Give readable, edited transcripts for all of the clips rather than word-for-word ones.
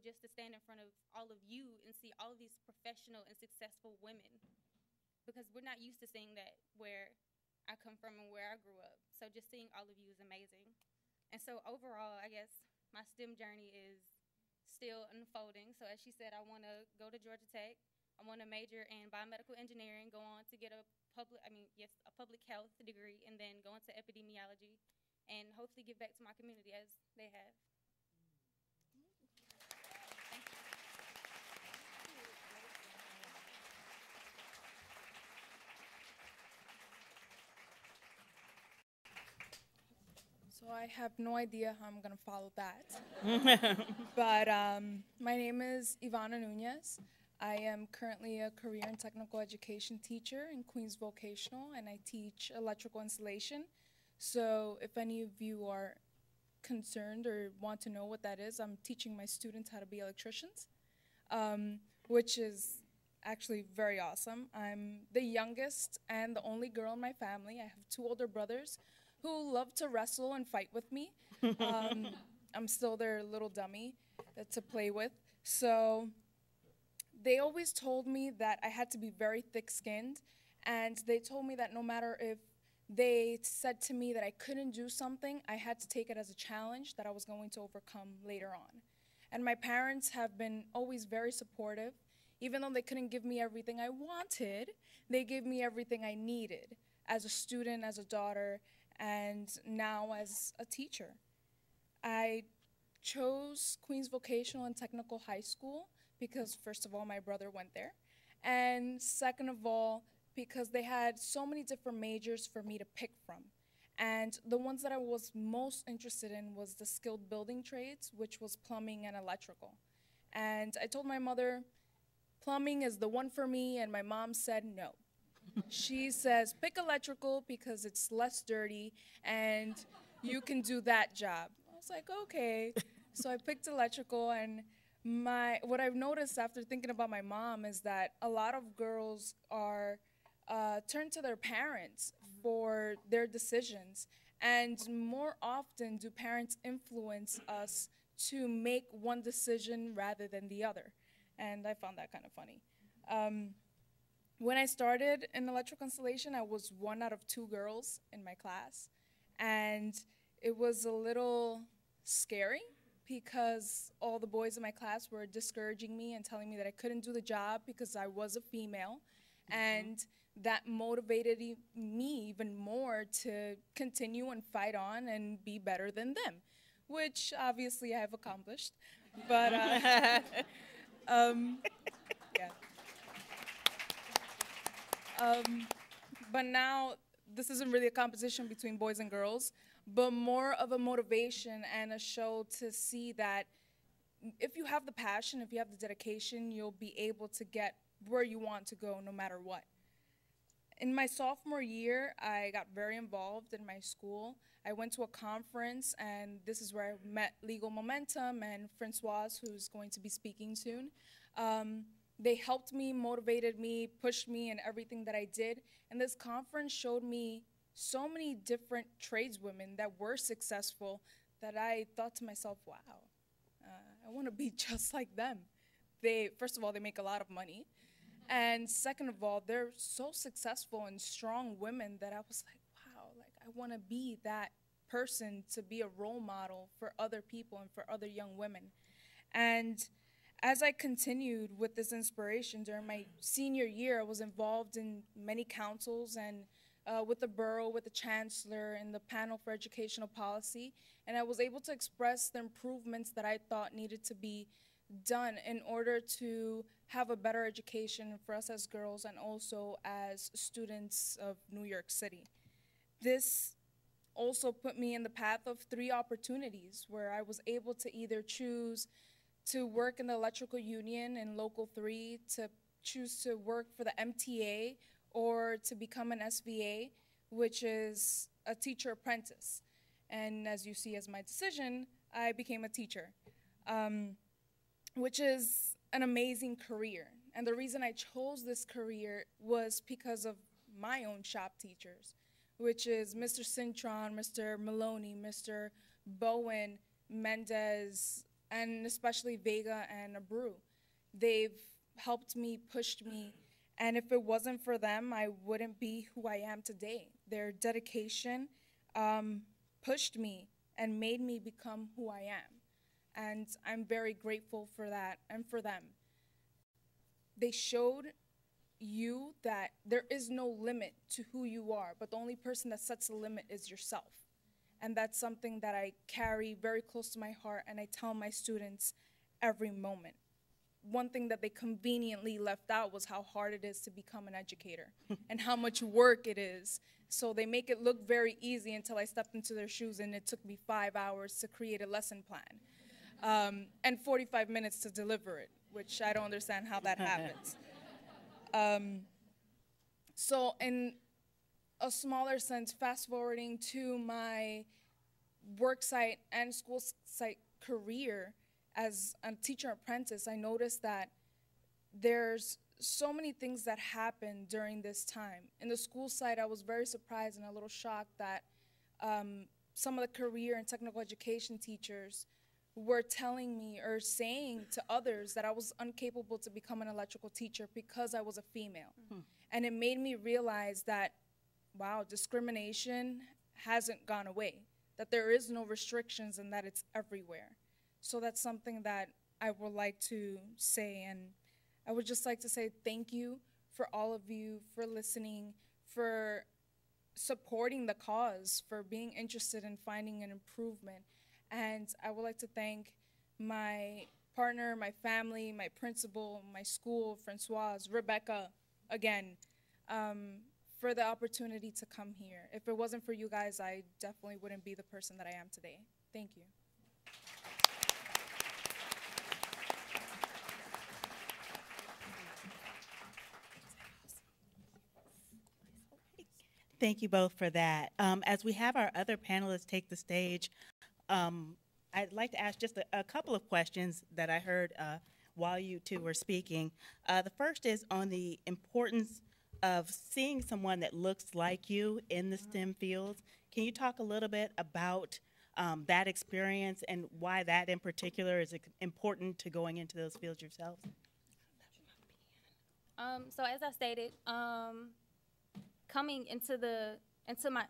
just to stand in front of all of you and see all of these professional and successful women, because we're not used to seeing that where I come from and where I grew up. So just seeing all of you is amazing. And so overall, I guess my STEM journey is still unfolding. So as she said, I want to go to Georgia Tech. I want to major in biomedical engineering, go on to get a public health degree, and then go into epidemiology, and hopefully give back to my community as they have. So I have no idea how I'm going to follow that. But my name is Ivana Nunez. I am currently a career and technical education teacher in Queens Vocational, and I teach electrical installation. So if any of you are concerned or want to know what that is, I'm teaching my students how to be electricians, which is actually very awesome. I'm the youngest and the only girl in my family. I have two older brothers who love to wrestle and fight with me. I'm still their little dummy to play with. So they always told me that I had to be very thick-skinned, and they told me that no matter if they said to me that I couldn't do something, I had to take it as a challenge that I was going to overcome later on. And my parents have been always very supportive. Even though they couldn't give me everything I wanted, they gave me everything I needed as a student, as a daughter, and now as a teacher. I chose Queens Vocational and Technical High School because, first of all, my brother went there, and second of all, because they had so many different majors for me to pick from. And the ones that I was most interested in was the skilled building trades, which was plumbing and electrical. And I told my mother, plumbing is the one for me, and my mom said no. She says, pick electrical because it's less dirty and you can do that job. I was like, okay. So I picked electrical, and what I've noticed after thinking about my mom is that a lot of girls are turn to their parents for their decisions, and more often do parents influence us to make one decision rather than the other. And I found that kind of funny. When I started in electrical installation, I was one out of two girls in my class, and it was a little scary because all the boys in my class were discouraging me and telling me that I couldn't do the job because I was a female, and that motivated me even more to continue and fight on and be better than them, which obviously I have accomplished. But yeah. But now this isn't really a competition between boys and girls, but more of a motivation and a show to see that if you have the passion, if you have the dedication, you'll be able to get where you want to go no matter what. In my sophomore year, I got very involved in my school. I went to a conference, and this is where I met Legal Momentum and Francoise, who's going to be speaking soon. They helped me, motivated me, pushed me in everything that I did. And this conference showed me so many different tradeswomen that were successful that I thought to myself, wow, I want to be just like them. First of all, they make a lot of money. And second of all, they're so successful and strong women that I was like, wow, like I want to be that person to be a role model for other people and for other young women. And as I continued with this inspiration during my senior year, I was involved in many councils and with the borough, with the chancellor, and the panel for educational policy. And I was able to express the improvements that I thought needed to be done in order to have a better education for us as girls and also as students of New York City. This also put me in the path of 3 opportunities where I was able to either choose to work in the electrical union in Local 3, to choose to work for the MTA, or to become an SVA, which is a teacher apprentice. And as you see as my decision, I became a teacher, which is an amazing career. And the reason I chose this career was because of my own shop teachers, which is Mr. Cintron, Mr. Maloney, Mr. Bowen, Mendez, and especially Vega and Abreu. They've helped me, pushed me, and if it wasn't for them, I wouldn't be who I am today. Their dedication pushed me and made me become who I am, and I'm very grateful for that and for them. They showed you that there is no limit to who you are, but the only person that sets the limit is yourself. And that's something that I carry very close to my heart, and I tell my students every moment. One thing that they conveniently left out was how hard it is to become an educator and how much work it is. So they make it look very easy until I stepped into their shoes, and it took me 5 hours to create a lesson plan and 45 minutes to deliver it, which I don't understand how that happens. So in a smaller sense, fast forwarding to my work site and school site career as a teacher apprentice, I noticed that there's so many things that happen during this time. In the school site, I was very surprised and a little shocked that some of the career and technical education teachers were telling me or saying to others that I was incapable to become an electrical teacher because I was a female. And it made me realize that, wow, discrimination hasn't gone away, that there is no restrictions and that it's everywhere. So that's something that I would like to say, and I would just like to say thank you for all of you, for listening, for supporting the cause, for being interested in finding an improvement. And I would like to thank my partner, my family, my principal, my school, Francoise, Rebecca, again, for the opportunity to come here. If it wasn't for you guys, I definitely wouldn't be the person that I am today. Thank you. Thank you both for that. As we have our other panelists take the stage, I'd like to ask just a couple of questions that I heard while you two were speaking. The first is on the importance of seeing someone that looks like you in the STEM fields. Can you talk a little bit about that experience and why that in particular is important to going into those fields yourselves? So as I stated,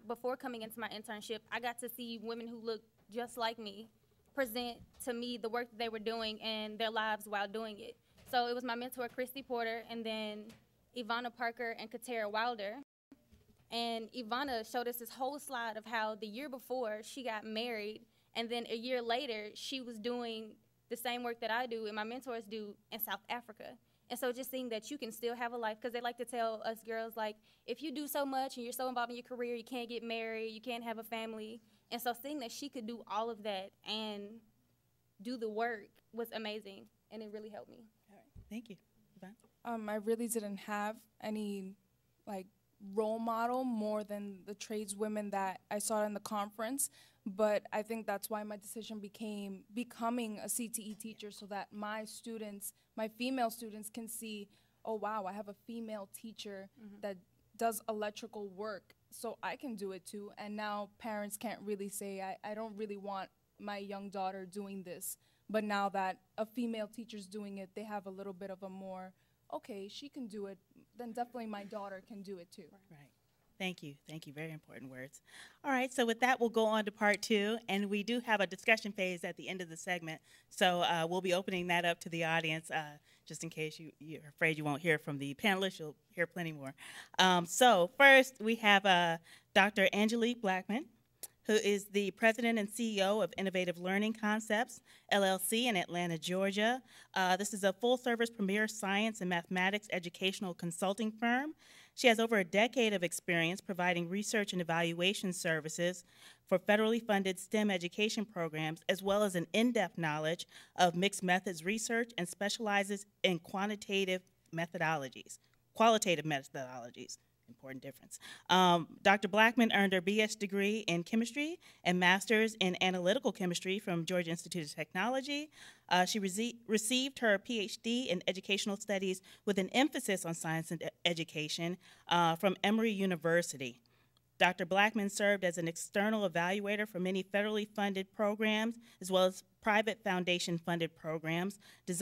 before coming into my internship, I got to see women who looked just like me present to me the work that they were doing and their lives while doing it. So it was my mentor, Christy Porter, and then Ivana Parker and Katera Wilder. And Ivana showed us this whole slide of how the year before she got married, and then a year later she was doing the same work that I do and my mentors do in South Africa. And so just seeing that you can still have a life, because they like to tell us girls, like, if you do so much and you're so involved in your career, you can't get married, you can't have a family. And so seeing that she could do all of that and do the work was amazing, and it really helped me. All right. Thank you. Yvonne? I really didn't have any, like, role model more than the tradeswomen that I saw in the conference, but I think that's why my decision became becoming a CTE teacher, so that my students, my female students, can see, oh wow, I have a female teacher that does electrical work, so I can do it too. And now parents can't really say, I don't really want my young daughter doing this, but now that a female teacher's doing it, they have a little bit of a more, okay, she can do it, then definitely my daughter can do it too. Right. Thank you. Thank you. Very important words. All right. So with that, we'll go on to part two. And we do have a discussion phase at the end of the segment. So we'll be opening that up to the audience just in case you're afraid you won't hear from the panelists. You'll hear plenty more. So first, we have Dr. Angelique Blackman, who is the president and CEO of Innovative Learning Concepts, LLC in Atlanta, Georgia. This is a full-service premier science and mathematics educational consulting firm. She has over a decade of experience providing research and evaluation services for federally funded STEM education programs, as well as an in-depth knowledge of mixed methods research, and specializes in qualitative methodologies. Important difference. Dr. Blackman earned her BS degree in chemistry and master's in analytical chemistry from Georgia Institute of Technology. She received her PhD in educational studies with an emphasis on science and education from Emory University. Dr. Blackman served as an external evaluator for many federally funded programs as well as private foundation-funded programs designed